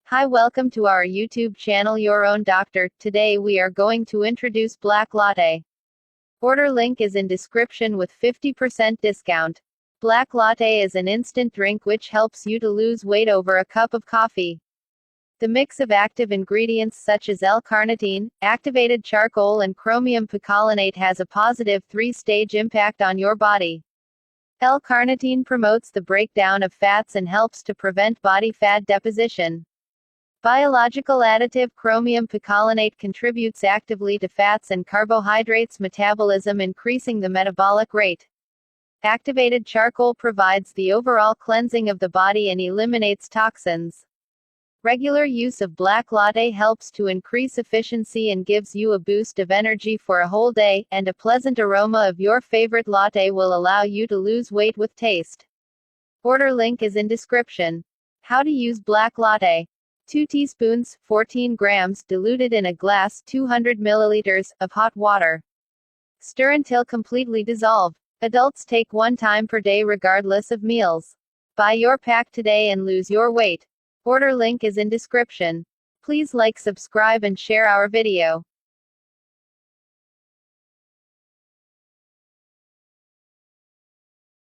Hi, welcome to our YouTube channel Your Own Doctor. Today we are going to introduce Black Latte. Order link is in description with 50% discount. Black Latte is an instant drink which helps you to lose weight over a cup of coffee. The mix of active ingredients such as L-carnitine, activated charcoal and chromium picolinate has a positive 3-stage impact on your body. L-carnitine promotes the breakdown of fats and helps to prevent body fat deposition. Biological additive chromium picolinate contributes actively to fats and carbohydrates metabolism, increasing the metabolic rate. Activated charcoal provides the overall cleansing of the body and eliminates toxins. Regular use of Black Latte helps to increase efficiency and gives you a boost of energy for a whole day, and a pleasant aroma of your favorite latte will allow you to lose weight with taste. Order link is in description. How to use Black Latte. 2 teaspoons, 14 grams, diluted in a glass 200 milliliters, of hot water. Stir until completely dissolved. Adults take 1 time per day regardless of meals. Buy your pack today and lose your weight. Order link is in description. Please like, subscribe and share our video.